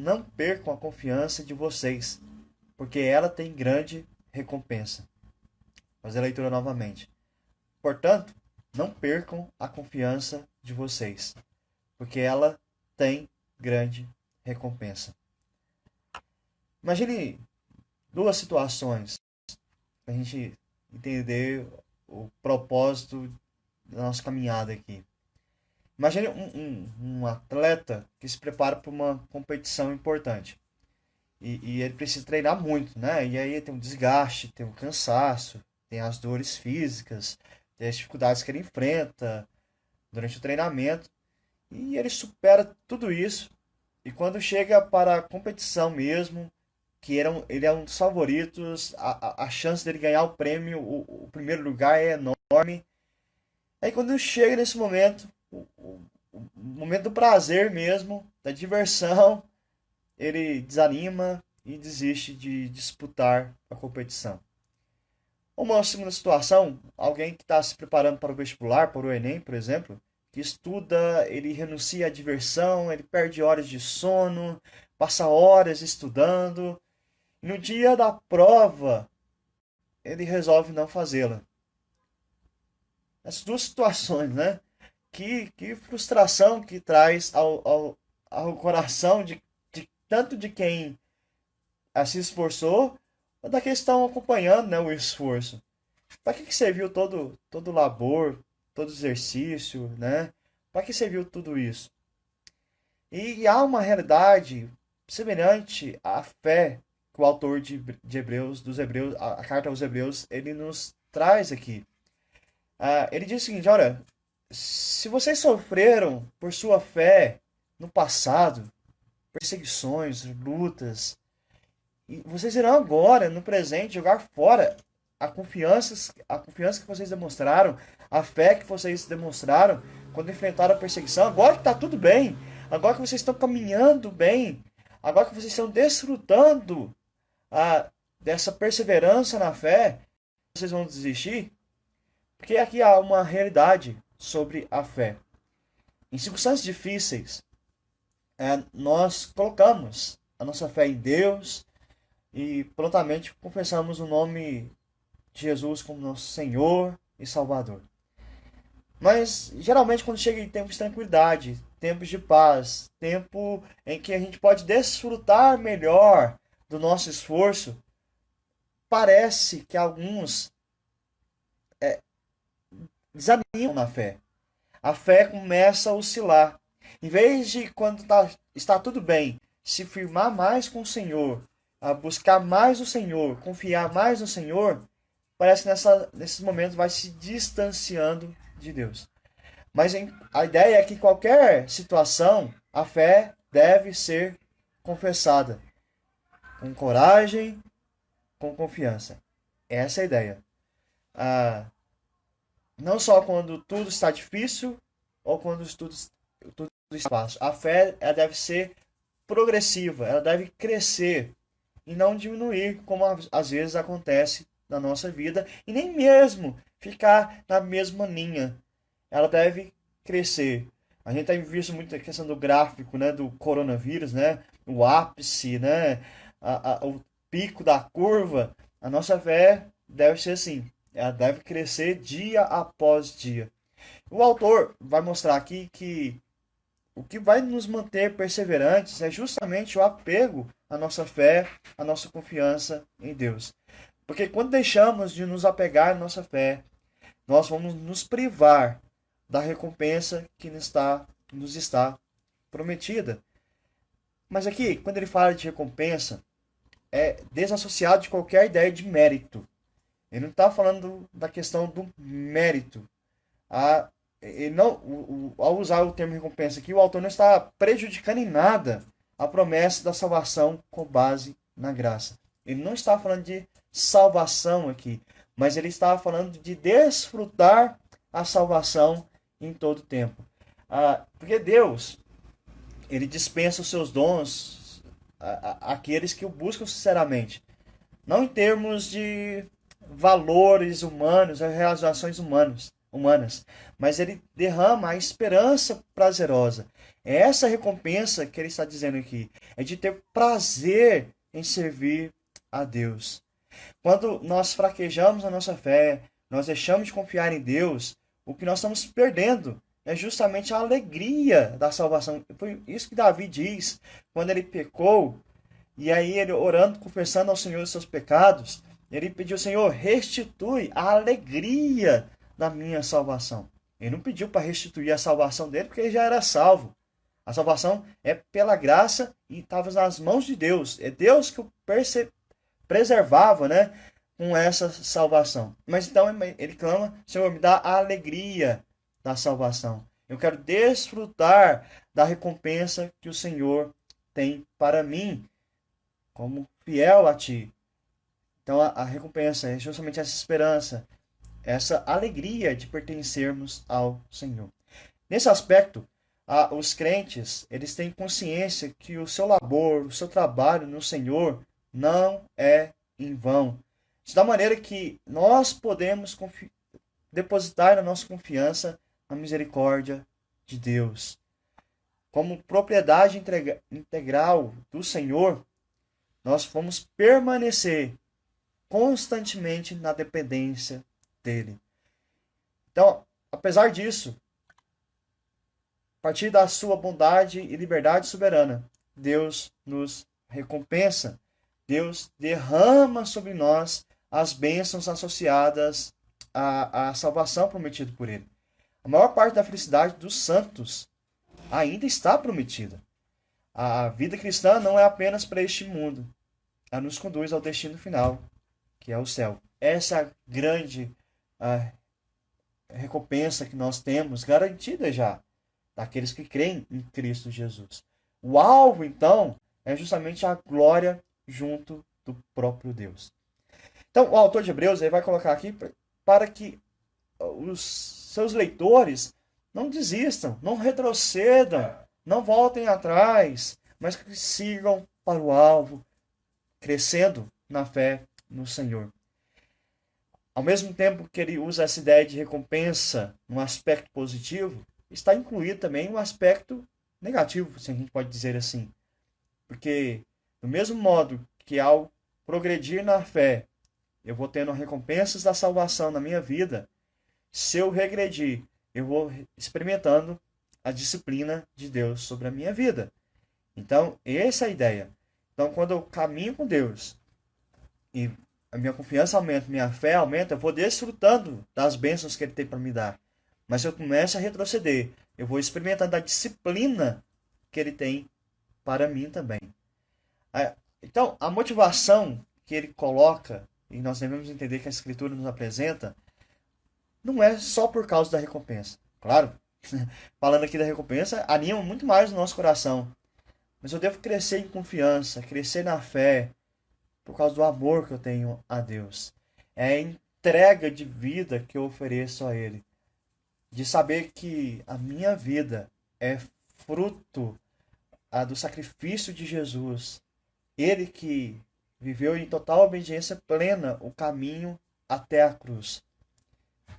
não percam a confiança de vocês, porque ela tem grande recompensa. Vou fazer a leitura novamente. Portanto, não percam a confiança de vocês, porque ela tem grande recompensa. Imagine duas situações para a gente entender o propósito da nossa caminhada aqui. Imagine um atleta que se prepara para uma competição importante. E ele precisa treinar muito, né? E aí tem um desgaste, tem um cansaço, tem as dores físicas, tem as dificuldades que ele enfrenta durante o treinamento. E ele supera tudo isso. E quando chega para a competição mesmo, que ele é um dos favoritos, a chance dele ganhar o prêmio, o primeiro lugar é enorme. Aí quando chega nesse momento, o momento do prazer mesmo, da diversão, ele desanima e desiste de disputar a competição. Uma segunda situação, alguém que está se preparando para o vestibular, para o Enem, por exemplo, que estuda, ele renuncia à diversão, ele perde horas de sono, passa horas estudando, e no dia da prova, ele resolve não fazê-la. Essas duas situações, né? Que frustração que traz ao coração de tanto de quem se esforçou, ou daqueles que estão acompanhando, né, o esforço. Para que serviu todo o labor, todo o exercício, né? Para que serviu tudo isso? E há uma realidade semelhante à fé que o autor de Hebreus, dos Hebreus, a carta aos Hebreus, ele nos traz aqui. Ele diz o seguinte: olha, se vocês sofreram por sua fé no passado, perseguições, lutas, e vocês irão agora, no presente, jogar fora a confiança que vocês demonstraram, a fé que vocês demonstraram quando enfrentaram a perseguição. Agora que está tudo bem, agora que vocês estão caminhando bem, agora que vocês estão desfrutando dessa perseverança na fé, vocês vão desistir? Porque aqui há uma realidade sobre a fé. Em circunstâncias difíceis, nós colocamos a nossa fé em Deus e prontamente confessamos o nome de Jesus como nosso Senhor e Salvador. Mas geralmente quando chega em tempos de tranquilidade, tempos de paz, tempo em que a gente pode desfrutar melhor do nosso esforço, parece que alguns desanimam na fé. A fé começa a oscilar. Em vez de, quando está tudo bem, se firmar mais com o Senhor, a buscar mais o Senhor, confiar mais no Senhor, parece que nesses momentos vai se distanciando de Deus. Mas a ideia é que em qualquer situação, a fé deve ser confessada com coragem, com confiança. Essa é a ideia. Não só quando tudo está difícil ou quando tudo está fácil. A fé ela deve ser progressiva, ela deve crescer e não diminuir, como às vezes acontece na nossa vida, e nem mesmo ficar na mesma linha. Ela deve crescer. A gente tem visto muito a questão do gráfico, né, do coronavírus, né, o ápice, né, o pico da curva. A nossa fé deve ser assim. Ela deve crescer dia após dia. O autor vai mostrar aqui que o que vai nos manter perseverantes é justamente o apego à nossa fé, à nossa confiança em Deus. Porque quando deixamos de nos apegar à nossa fé, nós vamos nos privar da recompensa que nos está prometida. Mas aqui, quando ele fala de recompensa, é desassociado de qualquer ideia de mérito. Ele não está falando da questão do mérito. Ele não, ao usar o termo recompensa aqui, o autor não está prejudicando em nada a promessa da salvação com base na graça. Ele não está falando de salvação aqui, mas ele está falando de desfrutar a salvação em todo tempo. Porque Deus, ele dispensa os seus dons àqueles que o buscam sinceramente. Não em termos de valores humanos, realizações humanas, mas ele derrama a esperança prazerosa. É essa recompensa que ele está dizendo aqui. É de ter prazer em servir a Deus. Quando nós fraquejamos a nossa fé, nós deixamos de confiar em Deus, o que nós estamos perdendo é justamente a alegria da salvação. Foi isso que Davi diz quando ele pecou, e aí ele orando, confessando ao Senhor os seus pecados, ele pediu: Senhor, restitui a alegria da minha salvação. Ele não pediu para restituir a salvação dele, porque ele já era salvo. A salvação é pela graça e estava nas mãos de Deus. É Deus que o preservava, né, com essa salvação. Mas então ele clama: Senhor, me dá a alegria da salvação. Eu quero desfrutar da recompensa que o Senhor tem para mim, como fiel a Ti. Então a recompensa é justamente essa esperança, essa alegria de pertencermos ao Senhor. Nesse aspecto, os crentes, eles têm consciência que o seu labor, o seu trabalho no Senhor não é em vão. De tal maneira que nós podemos depositar a nossa confiança na misericórdia de Deus. Como propriedade integral do Senhor, nós vamos permanecer constantemente na dependência dele. Então, apesar disso, a partir da sua bondade e liberdade soberana, Deus nos recompensa. Deus derrama sobre nós as bênçãos associadas à salvação prometida por Ele. A maior parte da felicidade dos santos ainda está prometida. A vida cristã não é apenas para este mundo. Ela nos conduz ao destino final, que é o céu. Essa é a grande recompensa que nós temos, garantida já, daqueles que creem em Cristo Jesus. O alvo, então, é justamente a glória junto do próprio Deus. Então, o autor de Hebreus ele vai colocar aqui para que os seus leitores não desistam, não retrocedam, não voltem atrás, mas que sigam para o alvo, crescendo na fé no Senhor. Ao mesmo tempo que ele usa essa ideia de recompensa num aspecto positivo, está incluído também um aspecto negativo, se a gente pode dizer assim. Porque, do mesmo modo que ao progredir na fé, eu vou tendo recompensas da salvação na minha vida, se eu regredir, eu vou experimentando a disciplina de Deus sobre a minha vida. Então, essa é a ideia. Então, quando eu caminho com Deus e a minha confiança aumenta, minha fé aumenta, eu vou desfrutando das bênçãos que Ele tem para me dar. Mas se eu começo a retroceder, eu vou experimentando a disciplina que Ele tem para mim também. Então, a motivação que Ele coloca, e nós devemos entender que a Escritura nos apresenta, não é só por causa da recompensa. Claro, falando aqui da recompensa, anima muito mais o nosso coração. Mas eu devo crescer em confiança, crescer na fé, por causa do amor que eu tenho a Deus. É a entrega de vida que eu ofereço a Ele. De saber que a minha vida é fruto do sacrifício de Jesus. Ele que viveu em total obediência plena o caminho até a cruz.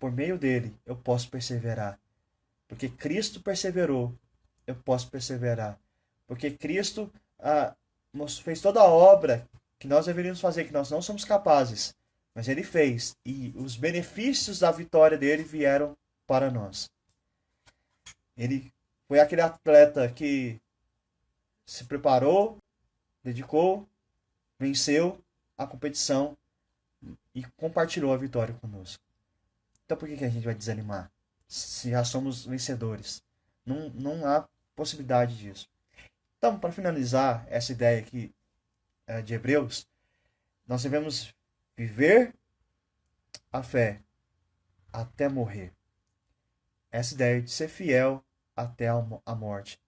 Por meio dele eu posso perseverar. Porque Cristo perseverou, eu posso perseverar. Porque Cristo fez toda a obra que nós deveríamos fazer, que nós não somos capazes. Mas Ele fez. E os benefícios da vitória dele vieram para nós. Ele foi aquele atleta que se preparou, dedicou, venceu a competição e compartilhou a vitória conosco. Então por que a gente vai desanimar? Se já somos vencedores. Não há possibilidade disso. Então, para finalizar essa ideia aqui de Hebreus, nós devemos viver a fé até morrer. Essa ideia de ser fiel até a morte.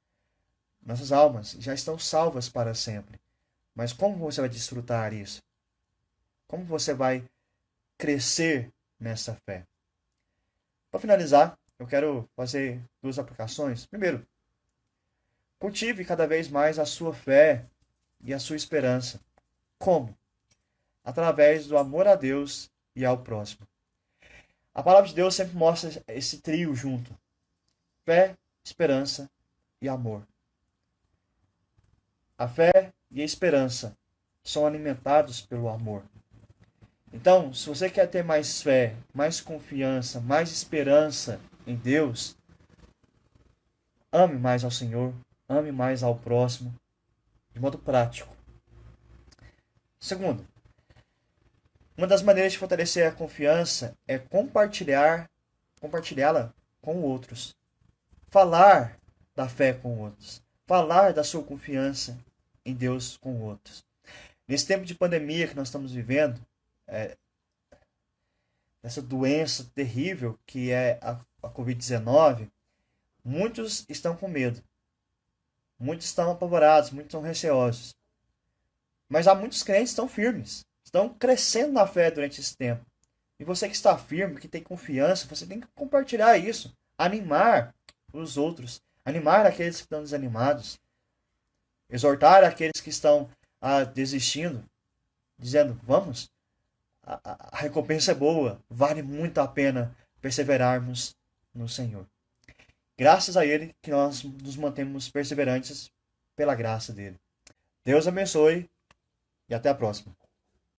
Nossas almas já estão salvas para sempre. Mas como você vai desfrutar isso? Como você vai crescer nessa fé? Para finalizar, eu quero fazer duas aplicações. Primeiro, cultive cada vez mais a sua fé e a sua esperança. Como? Através do amor a Deus e ao próximo. A palavra de Deus sempre mostra esse trio junto. Fé, esperança e amor. A fé e a esperança são alimentados pelo amor. Então, se você quer ter mais fé, mais confiança, mais esperança em Deus, ame mais ao Senhor, ame mais ao próximo, de modo prático. Segundo, uma das maneiras de fortalecer a confiança é compartilhá-la com outros. Falar da fé com outros. Falar da sua confiança em Deus com outros. Nesse tempo de pandemia que nós estamos vivendo, essa doença terrível que é a Covid-19, muitos estão com medo. Muitos estão apavorados, muitos estão receosos. Mas há muitos crentes que estão firmes, estão crescendo na fé durante esse tempo. E você que está firme, que tem confiança, você tem que compartilhar isso, animar os outros, animar aqueles que estão desanimados, exortar aqueles que estão desistindo, dizendo: vamos, a recompensa é boa, vale muito a pena perseverarmos no Senhor. Graças a Ele que nós nos mantemos perseverantes pela graça dele. Deus abençoe e até a próxima.